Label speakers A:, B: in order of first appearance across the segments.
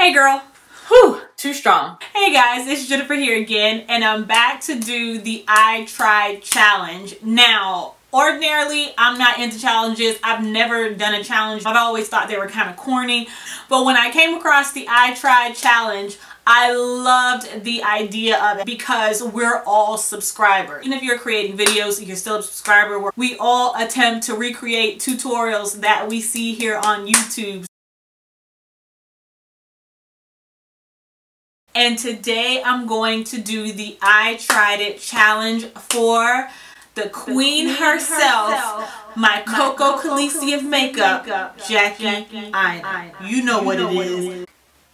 A: Hey girl. Whew, too strong. Hey guys, it's Jennifer here again, and I'm back to do the I Tried challenge. Now, ordinarily, I'm not into challenges. I've never done a challenge. I've always thought they were kind of corny. But when I came across the I Tried challenge, I loved the idea of it because we're all subscribers. Even if you're creating videos, you're still a subscriber. We all attempt to recreate tutorials that we see here on YouTube. And today I'm going to do the I Tried It challenge for the queen herself, my Coco Khaleesi of makeup, Jackie Aina. You know what it is.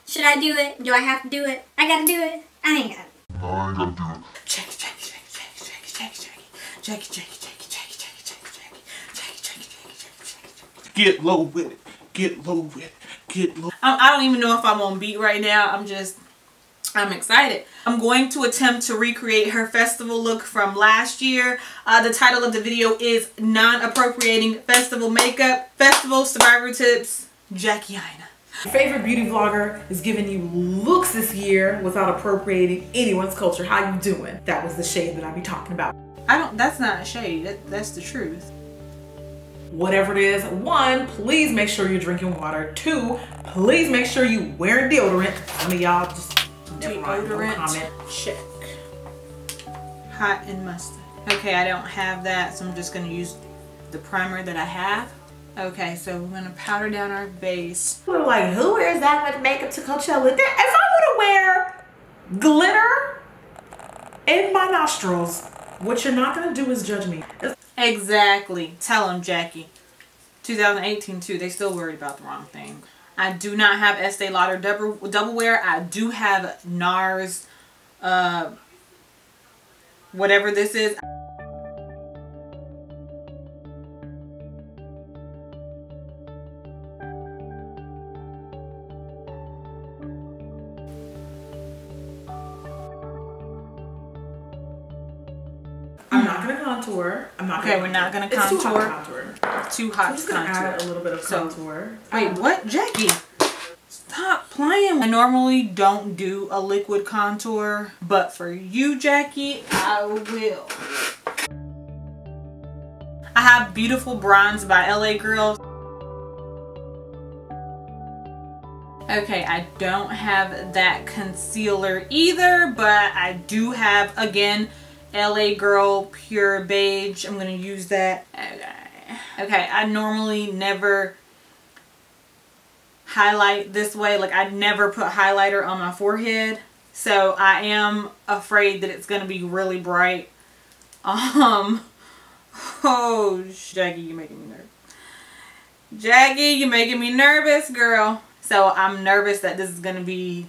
B: Should I do it? Do I have to do it? I gotta do it. I ain't got it.
C: No, I ain't gotta do it.
A: Jackie, Jackie, Jackie, Jackie, Jackie, Jackie, Jackie, Jackie, Jackie, Jackie, Jackie, Jackie, Jackie, Jackie, Jackie.
C: Get low with it. Get low with it. Get low.
A: I don't even know if I'm on beat right now. I'm excited. I'm going to attempt to recreate her festival look from last year. The title of the video is Non-Appropriating Festival Makeup, Festival Survivor Tips, Jackie Aina.
D: Your favorite beauty vlogger is giving you looks this year without appropriating anyone's culture. How you doing? That was the shade that I be talking about.
A: That's not a shade. That's the truth.
D: Whatever it is, 1, please make sure you're drinking water. 2, please make sure you wearing deodorant. Some of y'all just
A: Deodorant,
D: comment.
A: Check. Hot and mustard. Okay, I don't have that, so I'm just going to use the primer that I have. Okay, so we're going to powder down our base.
D: People are like, who wears that much makeup to Coachella? If I want to wear glitter in my nostrils, what you're not going to do is judge me.
A: Exactly. Tell them, Jackie. 2018 too, they still worried about the wrong thing. I do not have Estee Lauder double wear. I do have NARS, whatever this is.
D: I'm not gonna contour.
A: Okay, we're not gonna contour.
D: It's too hot to contour.
A: Too hot
D: to
A: to contour.
D: Add a little bit of contour.
A: Wait, what, Jackie? Stop playing. I normally don't do a liquid contour, but for you, Jackie, I will. I have Beautiful Bronze by LA Girl. Okay, I don't have that concealer either, but I do have, again, LA Girl Pure Beige. I'm going to use that. Okay, I normally never highlight this way. Like, I never put highlighter on my forehead. So I am afraid that it's going to be really bright. Oh, Jackie, you're making me nervous. Jackie, you're making me nervous, girl. So I'm nervous that this is going to be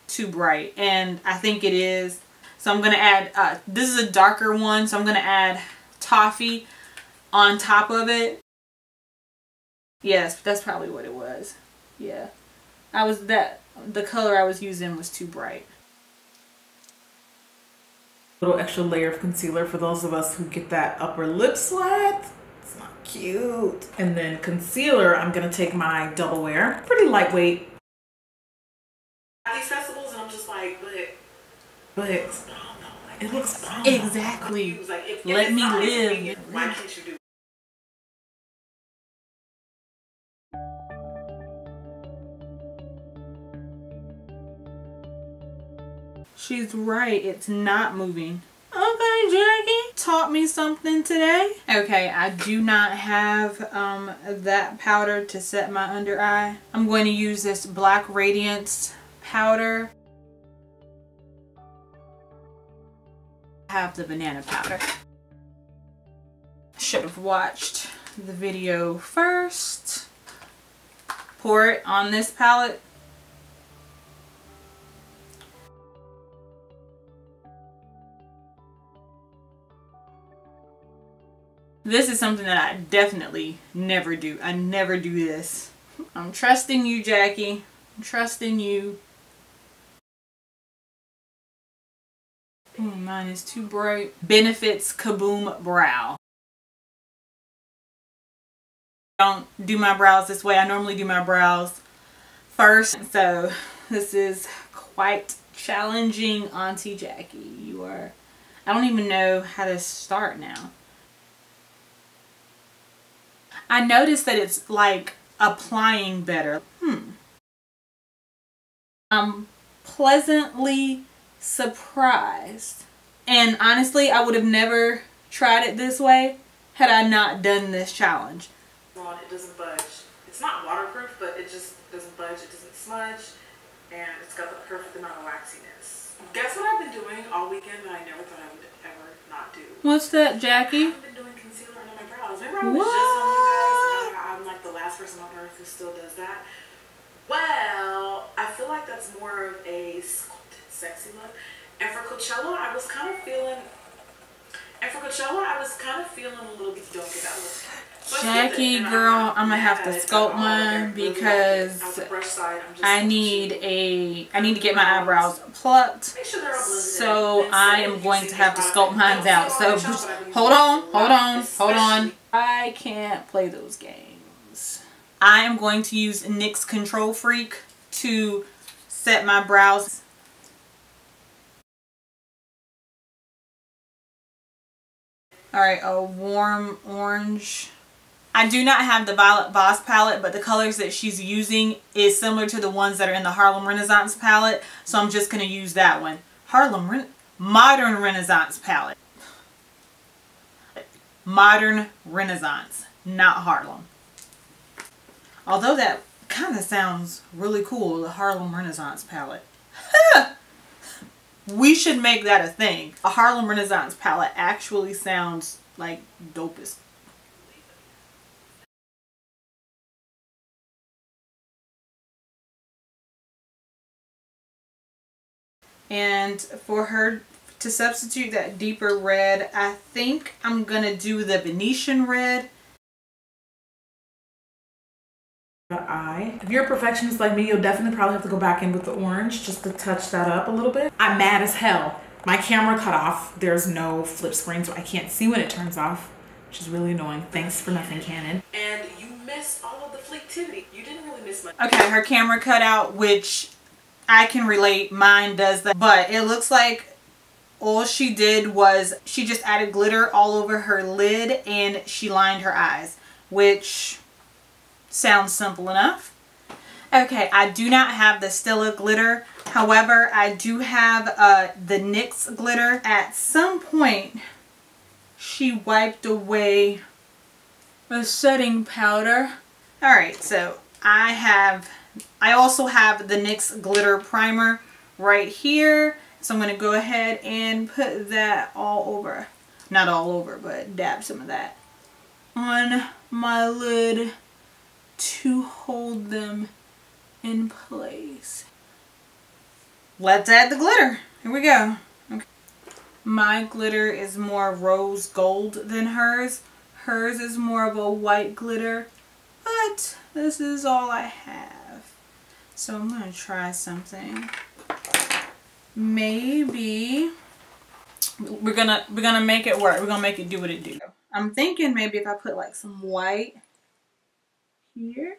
A: too bright. And I think it is. So I'm going to add, this is a darker one, so I'm going to add toffee on top of it. Yes, that's probably what it was. Yeah. The color I was using was too bright.
D: A little extra layer of concealer for those of us who get that upper lip sweat. It's not cute. And then concealer, I'm going to take my double wear. Pretty lightweight. These festivals, and I'm just like, but it looks bomb.
A: Exactly.
D: Like,
A: let me live.
D: Why can't you do?
A: She's right. It's not moving. Okay, Jackie. Taught me something today. Okay, I do not have that powder to set my under eye. I'm going to use this Black Radiance powder. I have the banana powder. Should have watched the video first. Pour it on this palette. This is something that I definitely never do. I never do this. I'm trusting you, Jackie. I'm trusting you. Oh, mine is too bright. Benefits Kaboom Brow. Don't do my brows this way. I normally do my brows first. So This is quite challenging, Auntie Jackie. You are... I don't even know how to start now. I noticed that it's like applying better. I'm pleasantly surprised. And honestly, I would have never tried it this way had I not done this challenge.
D: It doesn't budge. It's not waterproof, but it just doesn't budge. It doesn't smudge, and it's got the perfect amount of waxiness. Guess what I've been doing all weekend that I never thought I would ever not do?
A: What's that, Jackie?
D: I've been doing concealer under my brows. Remember I was just telling you guys I'm like the last person on earth who still does that? Well, I feel like that's more of a sculpted, sexy look. And for Coachella, I was kind of feeling a little bit dopey with that look. So
A: Jackie, girl, I'm gonna have to sculpt mine because I need to get my eyebrows plucked. So I am going to have to sculpt mine out. So hold on. I can't play those games. I am going to use NYX Control Freak to set my brows. Alright, a warm orange. I do not have the Violet Voss palette, but the colors that she's using is similar to the ones that are in the Harlem Renaissance palette. So I'm just going to use that one. Modern Renaissance palette. Modern Renaissance, not Harlem. Although that kind of sounds really cool, the Harlem Renaissance palette. We should make that a thing. A Harlem Renaissance palette actually sounds like dopest. And for her to substitute that deeper red, I think I'm going to do the Venetian red.
D: If you're a perfectionist like me, you'll definitely probably have to go back in with the orange just to touch that up a little bit. I'm mad as hell. My camera cut off. There's no flip screen, so I can't see when it turns off, which is really annoying. Thanks for nothing, Canon. And you missed all of the fleetivity. You didn't really miss much.
A: Okay, her camera cut out, which I can relate. Mine does that. But it looks like all she did was she just added glitter all over her lid and she lined her eyes, which sounds simple enough. Okay, I do not have the Stila glitter. However, I do have the NYX glitter. At some point, she wiped away the setting powder. Alright, so I also have the NYX glitter primer right here. So I'm going to go ahead and put that all over. Not all over, but dab some of that on my lid to hold them in place. Let's add the glitter. Here we go. Okay. My glitter is more rose gold than hers. Hers is more of a white glitter, but this is all I have. So I'm going to try something. Maybe we're gonna make it work. We're gonna make it do what it do. I'm thinking maybe if I put like some white here,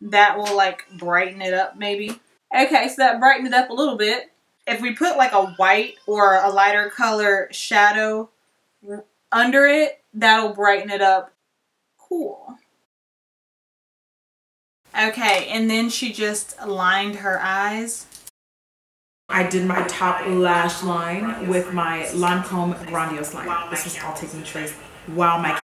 A: that will like brighten it up maybe. Okay, so that brightened it up a little bit. If we put like a white or a lighter color shadow under it, that'll brighten it up. Cool. Okay, and then she just lined her eyes.
D: I did my top lash line with my Lancome Grandiose liner. This was all taking place while my...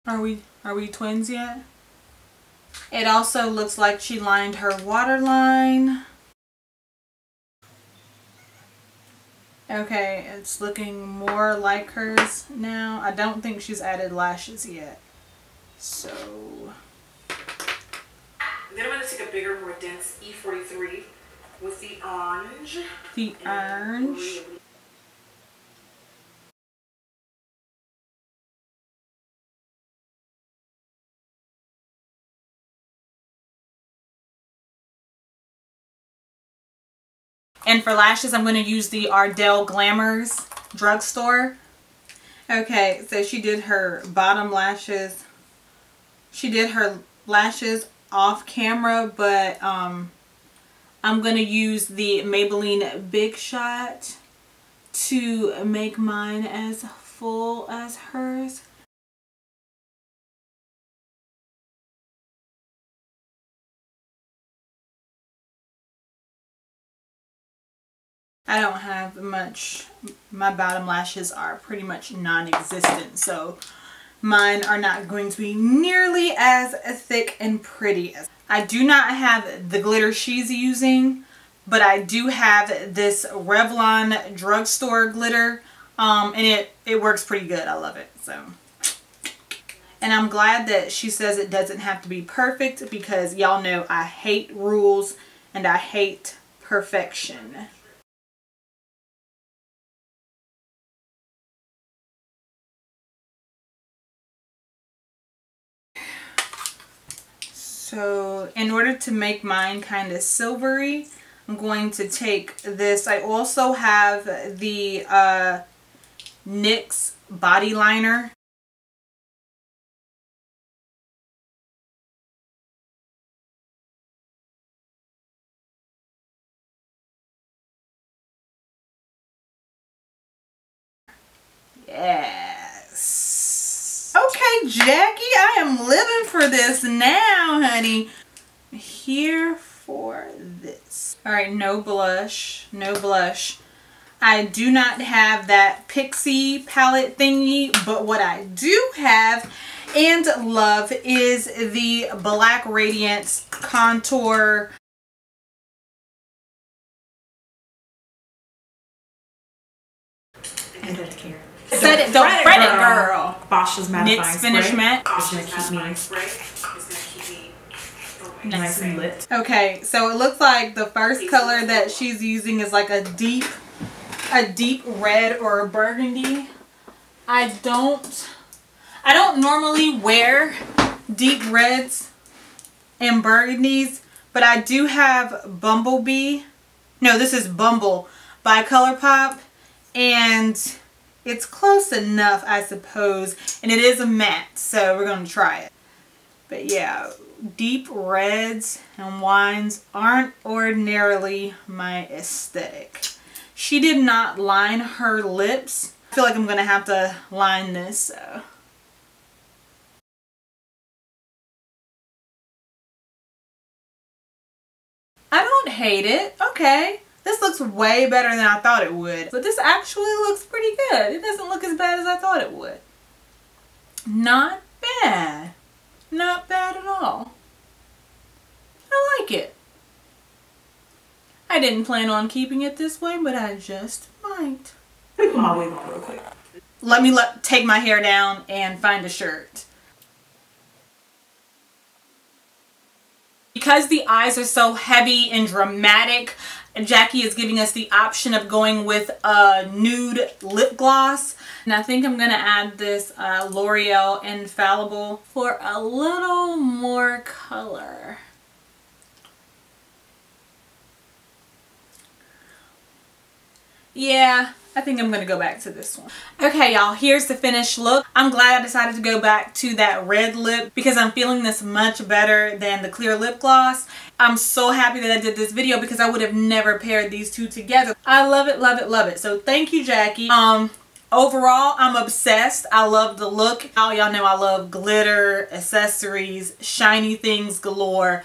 A: Are we twins yet? It also looks like she lined her waterline. Okay, it's looking more like hers now. I don't think she's added lashes yet. So...
D: Then I'm going to take a bigger, more dense E43 with the orange.
A: The orange. And for lashes, I'm going to use the Ardell Glamours drugstore. Okay, so she did her bottom lashes. She did her lashes off camera, but I'm going to use the Maybelline Big Shot to make mine as full as hers. I don't have much. My bottom lashes are pretty much non-existent, so mine are not going to be nearly as thick and pretty. I do not have the glitter she's using, but I do have this Revlon drugstore glitter, and it works pretty good. I love it. So, and I'm glad that she says it doesn't have to be perfect, because y'all know I hate rules and I hate perfection. So in order to make mine kind of silvery, I'm going to take this. I also have the NYX body liner. Yes. Okay, Jackie, I am living for this now, honey. Here for this. All right, no blush, no blush. I do not have that Pixie palette thingy, but what I do have and love is the Black Radiance Contour.
D: And don't care.
A: Set it, don't fret it, girl.
D: Bosch's mattifying
A: NYX Finish Matte.
D: It's gonna keep me nice and lit.
A: Okay, so it looks like the first color that she's using is like a deep red or a burgundy. I don't normally wear deep reds and burgundies, but I do have Bumblebee. No, this is Bumble by ColourPop, and it's close enough, I suppose, and it is a matte, so we're going to try it. But yeah, deep reds and wines aren't ordinarily my aesthetic. She did not line her lips. I feel like I'm going to have to line this, so. I don't hate it. Okay. This looks way better than I thought it would. But this actually looks pretty good. It doesn't look as bad as I thought it would. Not bad. Not bad at all. I like it. I didn't plan on keeping it this way, but I just might.
D: I'll wave up real quick.
A: Let me take my hair down and find a shirt. Because the eyes are so heavy and dramatic, Jackie is giving us the option of going with a nude lip gloss. And I think I'm going to add this L'Oreal Infallible for a little more color. Yeah, I think I'm going to go back to this one. Okay, y'all, here's the finished look. I'm glad I decided to go back to that red lip because I'm feeling this much better than the clear lip gloss. I'm so happy that I did this video because I would have never paired these two together. I love it, love it, love it. So thank you, Jackie. Overall, I'm obsessed. I love the look. Y'all know I love glitter, accessories, shiny things galore.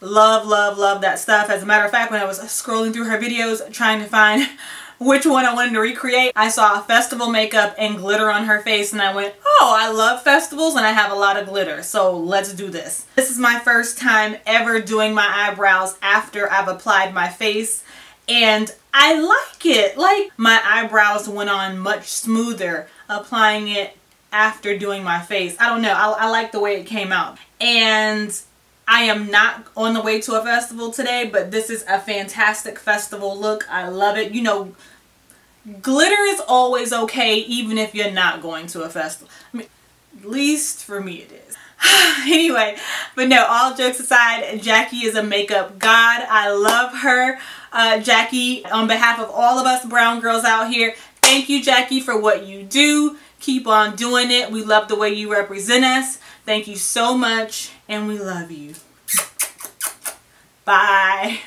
A: Love, love, love that stuff. As a matter of fact, when I was scrolling through her videos trying to find which one I wanted to recreate, I saw festival makeup and glitter on her face and I went, oh, I love festivals and I have a lot of glitter, so let's do this. This is my first time ever doing my eyebrows after I've applied my face, and I like it. Like, my eyebrows went on much smoother applying it after doing my face. I don't know, I like the way it came out. And I am not on the way to a festival today, but this is a fantastic festival look. I love it. You know, glitter is always okay even if you're not going to a festival. I mean, at least for me it is. Anyway, but no, all jokes aside, Jackie is a makeup god. I love her. Jackie, on behalf of all of us brown girls out here, thank you, Jackie, for what you do. Keep on doing it. We love the way you represent us. Thank you so much, and we love you. Bye.